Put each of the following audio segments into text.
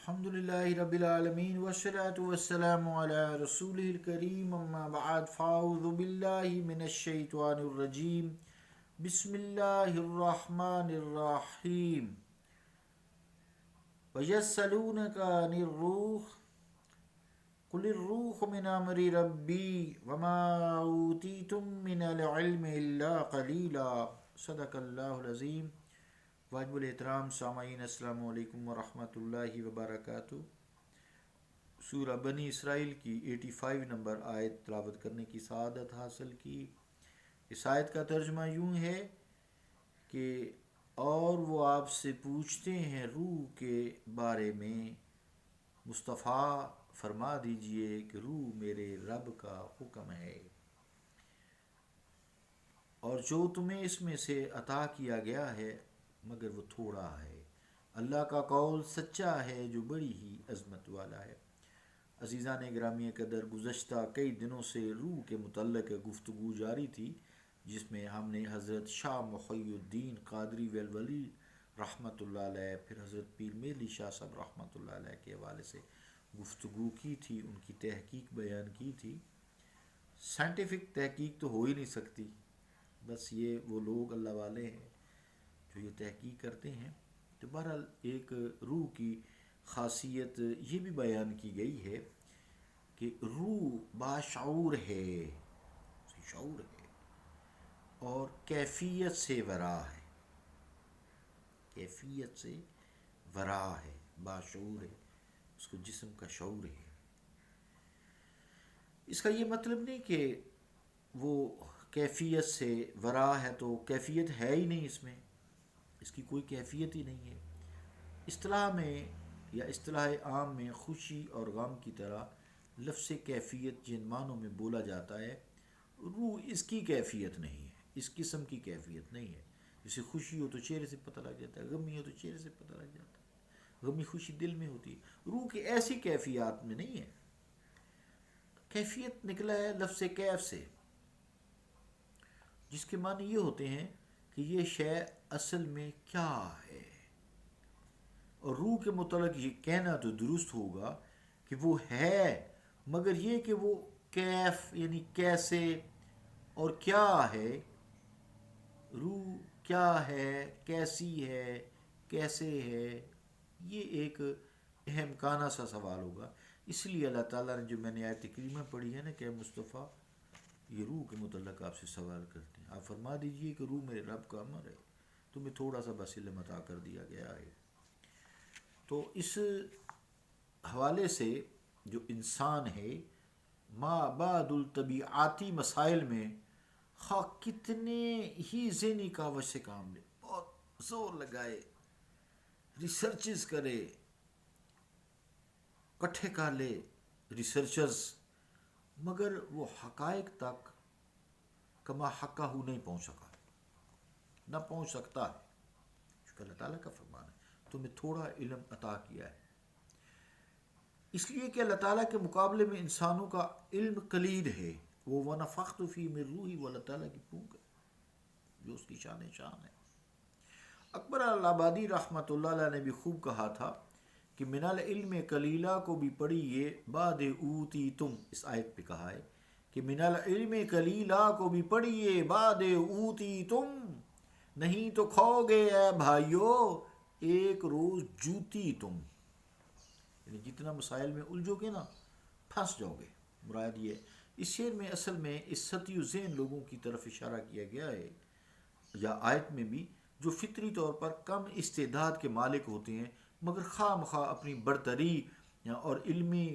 الحمد للہ رب العالمین والصلاة والسلام علی رسولہ الکریم اما بعد فاعوذ باللہ من الشیطان الرجیم بسم اللہ الرحمن الرحیم وَيَسْأَلُونَكَ عَنِ الرُّوحِ قُلِ الرُّوحُ مِنْ أَمْرِ رَبِّي وَمَا أُوتِيتُم مِّنَ الْعِلْمِ إِلَّا قَلِيلًا صدق اللہ العظیم۔ واجب الاحترام سامعین، السلام علیکم ورحمۃ اللہ وبرکاتہ۔ سورہ بنی اسرائیل کی 85 نمبر آیت تلاوت کرنے کی سعادت حاصل کی۔ اس آیت کا ترجمہ یوں ہے کہ اور وہ آپ سے پوچھتے ہیں روح کے بارے میں، مصطفیٰ فرما دیجئے کہ روح میرے رب کا حکم ہے، اور جو تمہیں اس میں سے عطا کیا گیا ہے مگر وہ تھوڑا ہے۔ اللہ کا قول سچا ہے جو بڑی ہی عظمت والا ہے۔ عزیزان گرامی قدر، گزشتہ کئی دنوں سے روح کے متعلق گفتگو جاری تھی، جس میں ہم نے حضرت شاہ محی الدین قادری ویلولی رحمۃ اللہ علیہ، پھر حضرت پیر میرلی شاہ صاحب رحمۃ اللہ علیہ کے حوالے سے گفتگو کی تھی، ان کی تحقیق بیان کی تھی۔ سائنٹیفک تحقیق تو ہو ہی نہیں سکتی، بس یہ وہ لوگ اللہ والے ہیں جو یہ تحقیق کرتے ہیں۔ تو بہرحال ایک روح کی خاصیت یہ بھی بیان کی گئی ہے کہ روح باشعور ہے، شعور ہے، اور کیفیت سے ورا ہے، کیفیت سے ورا ہے، باشعور ہے، اس کو جسم کا شعور ہے۔ اس کا یہ مطلب نہیں کہ وہ کیفیت سے ورا ہے تو کیفیت ہے ہی نہیں، اس میں اس کی کوئی کیفیت ہی نہیں ہے۔ اصطلاح میں یا اصطلاح عام میں خوشی اور غم کی طرح لفظ کیفیت جن معنوں میں بولا جاتا ہے، روح اس کی کیفیت نہیں ہے، اس قسم کی کیفیت نہیں ہے۔ جیسے خوشی ہو تو چہرے سے پتہ لگ جاتا ہے، غمی ہو تو چہرے سے پتہ لگ جاتا ہے، غمی خوشی دل میں ہوتی ہے۔ روح کی ایسی کیفیات میں نہیں ہے۔ کیفیت نکلا ہے لفظ کیف سے، جس کے معنی یہ ہوتے ہیں کہ یہ شے اصل میں کیا ہے، اور روح کے متعلق یہ کہنا تو درست ہوگا کہ وہ ہے، مگر یہ کہ وہ کیف یعنی کیسے اور کیا ہے، روح کیا ہے، کیسی ہے، کیسے ہے، یہ ایک اہم کانہ سا سوال ہوگا۔ اس لیے اللہ تعالیٰ نے جو میں نے آیت کریمہ پڑھی ہے نا کہ مصطفیٰ یہ روح کے متعلق آپ سے سوال کرتے ہیں، آپ فرما دیجئے کہ روح میرے رب کا امر ہے، تمہیں تھوڑا سا بس علم عطا کر دیا گیا ہے۔ تو اس حوالے سے جو انسان ہے، ما بعد الطبیعاتی مسائل میں خواہ کتنے ہی ذہنی کاوش سے کام لے، بہت زور لگائے، ریسرچز کرے، کٹھے کر لے ریسرچرز، مگر وہ حقائق تک کما حقہ نہیں پہنچ سکا، نہ پہنچ سکتا ہے، چونکہ اللہ تعالیٰ کا فرمان ہے تمہیں تھوڑا علم عطا کیا ہے۔ اس لیے کہ اللہ تعالیٰ کے مقابلے میں انسانوں کا علم قلیل ہے۔ وہ وَنَفَخْتُ فِي مِن رُوحِی، وہ اللہ تعالیٰ کی پونک ہے جو اس کی شان شان ہے۔ اکبر الآبادی رحمۃ اللہ علیہ نے بھی خوب کہا تھا کہ من العلم قلیلہ کو بھی پڑھیے بعد اوتیتم، اس آیت پہ کہا ہے کہ من العلم قلیلہ کو بھی پڑھیے بعد اوتیتم، نہیں تو کھو گے اے بھائیو ایک روز جوتی تم، یعنی جتنا مسائل میں الجھو گے نا پھنس جاؤ گے۔ مراد یہ اس شعر میں اصل میں اس سطحی و ذہن لوگوں کی طرف اشارہ کیا گیا ہے، یا آیت میں بھی، جو فطری طور پر کم استعداد کے مالک ہوتے ہیں، مگر خواہ مخواہ اپنی برتری اور علمی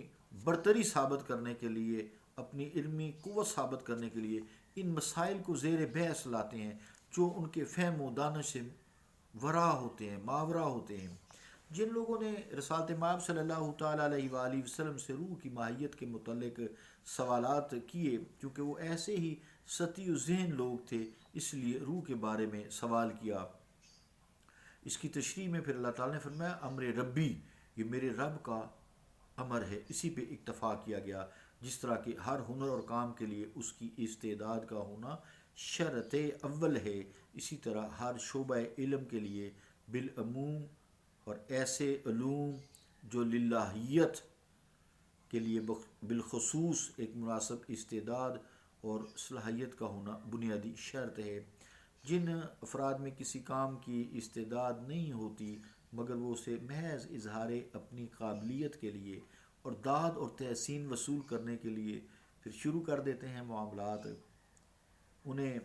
برتری ثابت کرنے کے لیے، اپنی علمی قوت ثابت کرنے کے لیے ان مسائل کو زیر بحث لاتے ہیں جو ان کے فہم و دانش سے ورا ہوتے ہیں، ماورا ہوتے ہیں۔ جن لوگوں نے رسالت مآب صلی اللہ تعالیٰ علیہ وآلہ وسلم سے روح کی ماہیت کے متعلق سوالات کیے، کیونکہ وہ ایسے ہی سطحی و ذہن لوگ تھے، اس لیے روح کے بارے میں سوال کیا۔ اس کی تشریح میں پھر اللہ تعالیٰ نے فرمایا امر ربی، یہ میرے رب کا امر ہے، اسی پہ اکتفا کیا گیا۔ جس طرح کہ ہر ہنر اور کام کے لیے اس کی استعداد کا ہونا شرط اول ہے، اسی طرح ہر شعبہ علم کے لیے بالعموم اور ایسے علوم جو للہیت کے لیے بالخصوص ایک مناسب استعداد اور صلاحیت کا ہونا بنیادی شرط ہے۔ جن افراد میں کسی کام کی استعداد نہیں ہوتی مگر وہ اسے محض اظہار اپنی قابلیت کے لیے اور داد اور تحسین وصول کرنے کے لیے پھر شروع کر دیتے ہیں معاملات، انہیں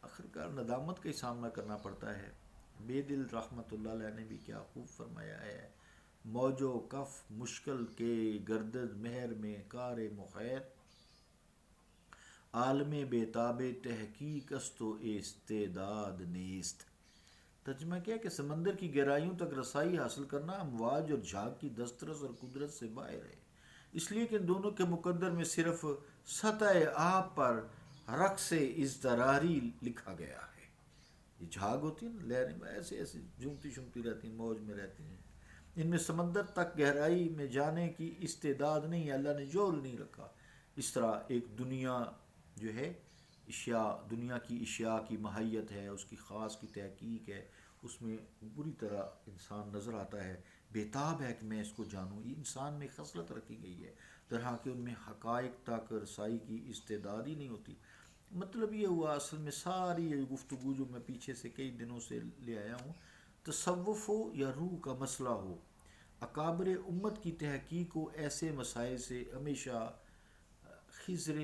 آخرکار ندامت کا ہی سامنا کرنا پڑتا ہے۔ بے دل رحمۃ اللہ علیہ نے بھی کیا خوب فرمایا ہے، موج و کف مشکل کے گردد مہر میں کار مخیط، عالم بیتاب تحقیق است و استعداد نیست۔ ترجمہ کیا کہ سمندر کی گہرائیوں تک رسائی حاصل کرنا امواج اور جھاگ کی دسترس اور قدرت سے باہر ہے، اس لیے کہ ان دونوں کے مقدر میں صرف سطح آب پر رقص اضطراری لکھا گیا ہے۔ یہ جھاگ ہوتی ہے نا، لہریں ایسے ایسے جھومتی شمتی رہتی ہیں، موج میں رہتی ہیں، ان میں سمندر تک گہرائی میں جانے کی استعداد نہیں ہے، اللہ نے جول نہیں رکھا۔ اس طرح ایک دنیا جو ہے دنیا کی اشیاء کی ماہیت ہے، اس کی خاص کی تحقیق ہے، اس میں بری طرح انسان نظر آتا ہے، بیتاب ہے کہ میں اس کو جانوں۔ یہ انسان میں خصلت رکھی گئی ہے، طرح کہ ان میں حقائق تک رسائی کی استعداد ہی نہیں ہوتی۔ مطلب یہ ہوا اصل میں ساری یہ گفتگو جو میں پیچھے سے کئی دنوں سے لے آیا ہوں، تصوف ہو یا روح کا مسئلہ ہو، اکابر امت کی تحقیق کو ایسے مسائل سے ہمیشہ خضر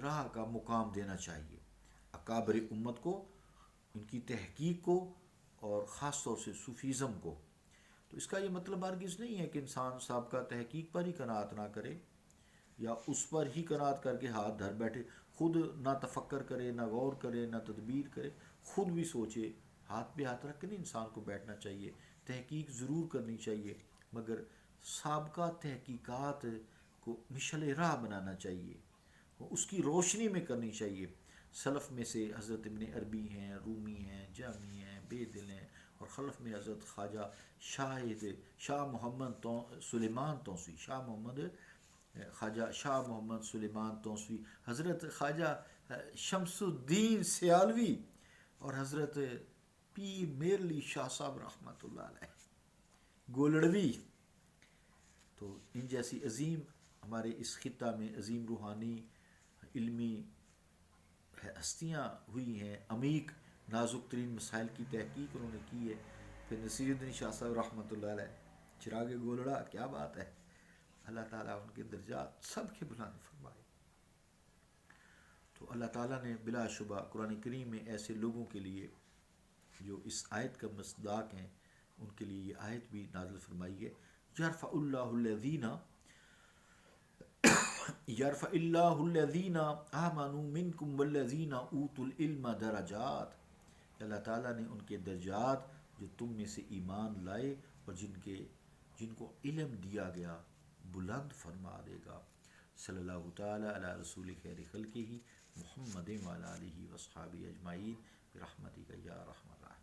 راہ کا مقام دینا چاہیے، اکابر امت کو، ان کی تحقیق کو، اور خاص طور سے صوفیزم کو۔ تو اس کا یہ مطلب ہرگز نہیں ہے کہ انسان سابقہ تحقیق پر ہی قناعت نہ کرے یا اس پر ہی قناعت کر کے ہاتھ دھر بیٹھے، خود نہ تفکر کرے، نہ غور کرے، نہ تدبیر کرے، خود بھی سوچے۔ ہاتھ پہ ہاتھ رکھ کے نہیں انسان کو بیٹھنا چاہیے، تحقیق ضرور کرنی چاہیے، مگر سابقہ تحقیقات کو مشعل راہ بنانا چاہیے، اس کی روشنی میں کرنی چاہیے۔ سلف میں سے حضرت ابن عربی ہیں، رومی ہیں، جامی ہیں، بے دل ہیں، اور خلف میں حضرت خواجہ شاہ محمد سلیمان توسوی، خواجہ شاہ محمد سلیمان توسوی، حضرت خواجہ شمس الدین سیالوی، اور حضرت پیر میر علی شاہ صاحب رحمۃ اللہ علیہ گولڑوی۔ تو ان جیسی عظیم ہمارے اس خطہ میں عظیم روحانی علمی ہستیاں ہوئی ہیں، عمیق نازک ترین مسائل کی تحقیق انہوں نے کی ہے۔ پھر نصیر الدین شاہ صاحب رحمۃ اللہ علیہ، چراغ گولڑا، کیا بات ہے، اللہ تعالیٰ ان کے درجات سب کے بلند فرمائے۔ تو اللہ تعالیٰ نے بلا شبہ قرآن کریم میں ایسے لوگوں کے لیے جو اس آیت کا مصداق ہیں، ان کے لیے یہ آیت بھی نازل فرمائی ہے، یرفع اللہ الذین آمنوا منکم والذین اوتوا العلم درجات، اللہ تعالیٰ نے ان کے درجات جو تم میں سے ایمان لائے اور جن کو علم دیا گیا بلند فرما دے گا۔ صلی اللہ تعالیٰ علی رسول خیر خلقہ محمد وعلی آلہ وصحبہ اجمعین برحمتک یا ارحم الراحمین۔